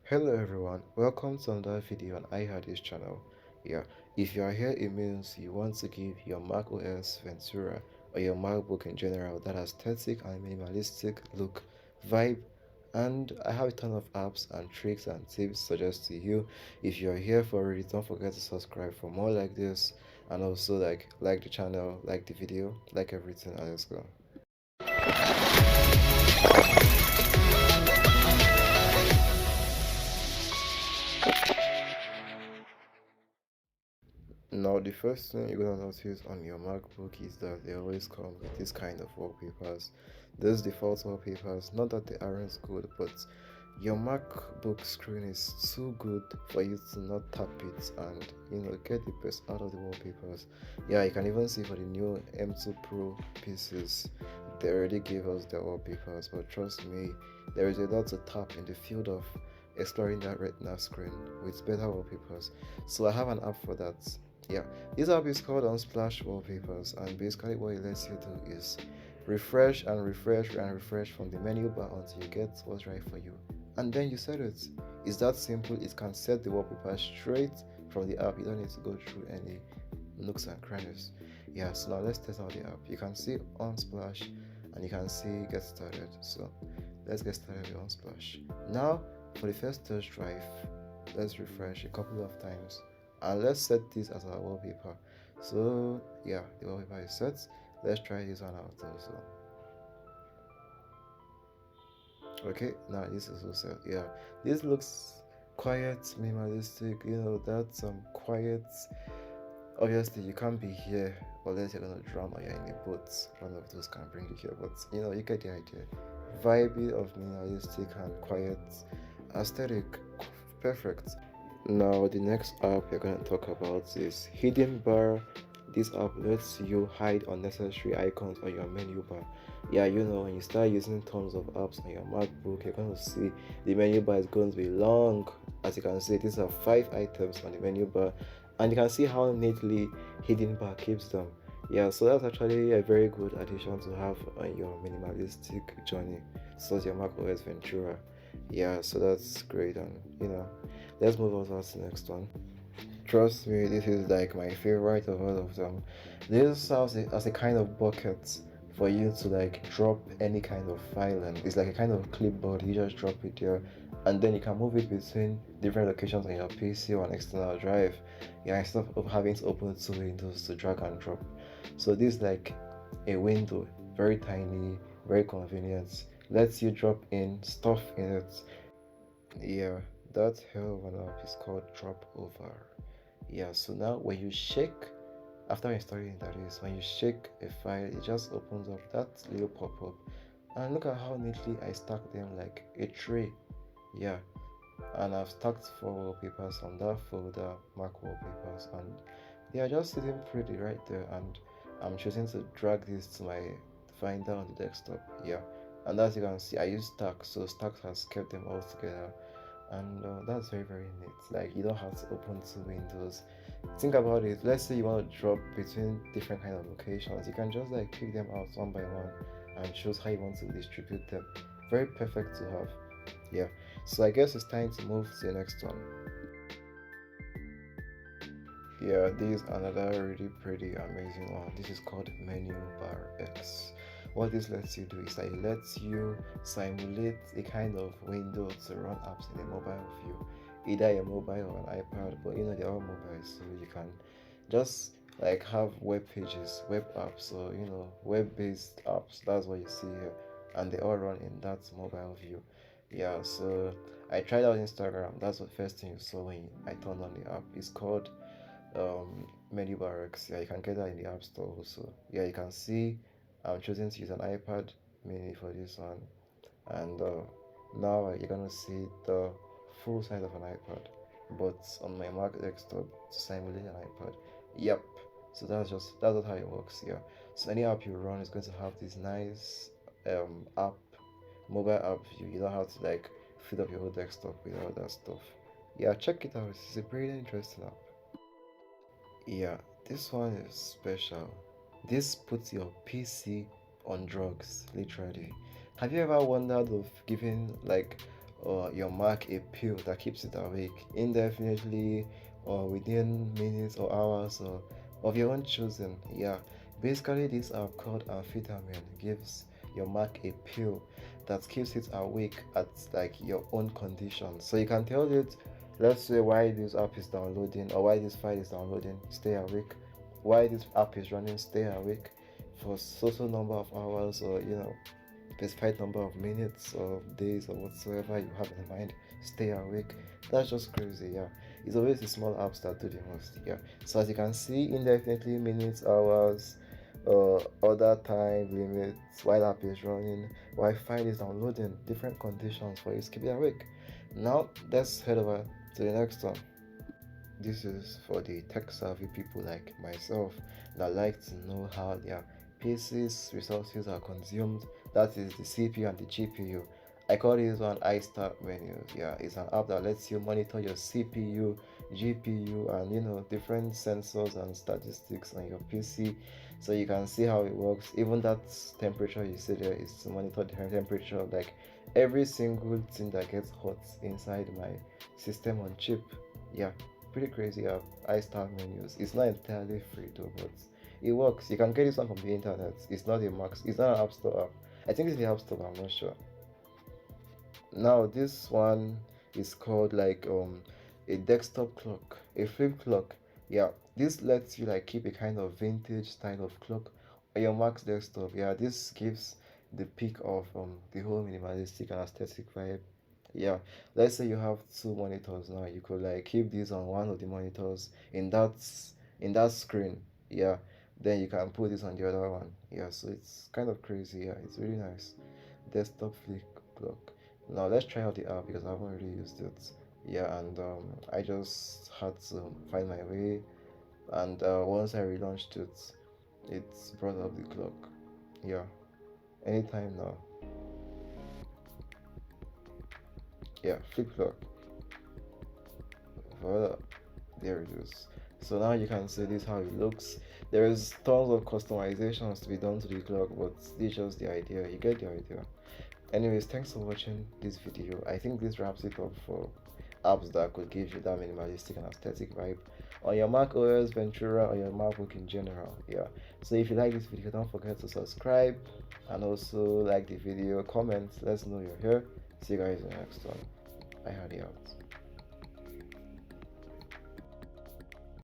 Hello everyone, welcome to another video on iHadis channel. Yeah, if you are here, it means you want to give your Mac OS Ventura or your MacBook in general that aesthetic and minimalistic look, vibe, and I have a ton of apps and tricks and tips suggest to you. If you are here for it, don't forget to subscribe for more like this, and also like the channel, like the video, like everything, and let's go. Now, the first thing you're gonna notice on your MacBook is that they always come with this kind of wallpapers. Those default wallpapers, not that they aren't good, but your MacBook screen is too good for you to not tap it and get the best out of the wallpapers. Yeah, you can even see for the new M2 Pro pieces, they already gave us their wallpapers, but trust me, there is a lot to tap in the field of exploring that retina screen with better wallpapers. So I have an app for that. Yeah, this app is called Unsplash Wallpapers, and basically what it lets you do is refresh and refresh and refresh from the menu bar until you get what's right for you, and then you set it. It's that simple. It can set the wallpaper straight from the app. You don't need to go through any nooks and crannies. Yeah, so now let's test out the app. You can see Unsplash and you can see Get Started. So let's get started with Unsplash. Now for the first test drive, let's refresh a couple of times and let's set this as our wallpaper. So yeah, the wallpaper is set. Let's try this one out also. Okay, now this is also set. Yeah, this looks quiet, minimalistic. That's quiet. Obviously you can't be here unless you're gonna drown or you're in a boat. One of those can bring you here, but you get the idea. Vibe of minimalistic and quiet aesthetic, perfect. Now the next app we're going to talk about is Hidden Bar. This app lets you hide unnecessary icons on your menu bar. Yeah, when you start using tons of apps on your MacBook, you're going to see the menu bar is going to be long. As you can see, these are 5 items on the menu bar, and you can see how neatly Hidden Bar keeps them. Yeah, so that's actually a very good addition to have on your minimalistic journey, such as your Mac OS Ventura. Yeah, so that's great, and let's move on to the next one. Trust me, this is like my favorite of all of them. This serves as a kind of bucket for you to drop any kind of file, and it's like a kind of clipboard. You just drop it there, and then you can move it between different locations on your PC or an external drive. Yeah, instead of having to open 2 windows to drag and drop. So this is like a window, very tiny, very convenient. Lets you drop in stuff in it. Yeah, that hell of an app is called Dropover. Yeah, so now when you shake, after installing that is, when you shake a file, it just opens up that little pop-up. And look at how neatly I stacked them like a tray. Yeah, and I've stacked 4 wallpapers on that folder, Mac wallpapers, and they are just sitting pretty right there. And I'm choosing to drag this to my finder on the desktop. Yeah, and as you can see, I use Stack, so Stack has kept them all together, and that's very very neat. Like, you don't have to open 2 windows. Think about it. Let's say you want to drop between different kind of locations, you can just pick them out one by one and choose how you want to distribute them. Very perfect to have. Yeah, so I guess it's time to move to the next one. Yeah, this is another really pretty amazing one. This is called Menu Bar X. What this lets you do is that it lets you simulate a kind of window to run apps in a mobile view, either a mobile or an iPad, but they're all mobile, so you can just have web pages, web apps, or web-based apps. That's what you see here, and they all run in that mobile view. Yeah, so I tried out Instagram. That's the first thing you saw when I turned on the app. It's called Menu Barracks. Yeah, you can get that in the App Store also. Yeah, you can see I'm choosing to use an iPad mini for this one, and now you're gonna see the full size of an iPad, but on my Mac desktop to simulate an iPad. Yep. So that's how it works. Yeah. So any app you run is going to have this nice app mobile app view. You don't have to fill up your whole desktop with all that stuff. Yeah, check it out. It's a pretty interesting app. Yeah, this one is special. This puts your PC on drugs, literally. Have you ever wondered of giving your Mac a pill that keeps it awake indefinitely, or within minutes or hours, or of your own choosing. Yeah, basically this app called Amphetamine gives your Mac a pill that keeps it awake at like your own conditions. So you can tell it, let's say, why this app is downloading, or why this file is downloading, stay awake. Why this app is running, stay awake for so number of hours, or specified number of minutes or days or whatsoever you have in mind, stay awake. That's just crazy. Yeah, it's always the small apps that do the most. Yeah, so as you can see, indefinitely minutes, hours, other time limits, while app is running, Wi-Fi is downloading, different conditions for you to keep it awake. Now let's head over to the next one. This is for the tech savvy people like myself that like to know how their PC's resources are consumed. That is the CPU and the GPU. I call this one iStat menus. Yeah, it's an app that lets you monitor your CPU, GPU, and different sensors and statistics on your PC, so you can see how it works. Even that temperature you see there is to monitor the temperature, like every single thing that gets hot inside my system on chip. Yeah, pretty crazy app. iStar menus. It's not entirely free though, but it works. You can get this one from the internet. It's not a Max. It's not an App Store app. I think it's the App Store, but I'm not sure. Now this one is called like a desktop clock, a flip clock. Yeah, this lets you like keep a kind of vintage style of clock on your Mac's desktop. Yeah, this gives the peak of the whole minimalistic and aesthetic vibe. Yeah, let's say you have two monitors now. You could like keep this on one of the monitors in that screen. Yeah, then you can put this on the other one. Yeah, so it's kind of crazy. Yeah, it's really nice. Desktop flip clock. Now let's try out the app because I haven't really used it. Yeah, and I just had to find my way, and once I relaunched it, it's brought up the clock. Yeah, anytime now. Yeah, flip clock. Voila, there it is. So now you can see this how it looks. There is tons of customizations to be done to the clock, but this is just the idea. You get the idea. Anyways, thanks for watching this video. I think this wraps it up for apps that could give you that minimalistic and aesthetic vibe on your Mac OS, Ventura, or your MacBook in general. Yeah, so if you like this video, don't forget to subscribe and also like the video, comment, let's know you're here. See you guys in the next one. I had it out.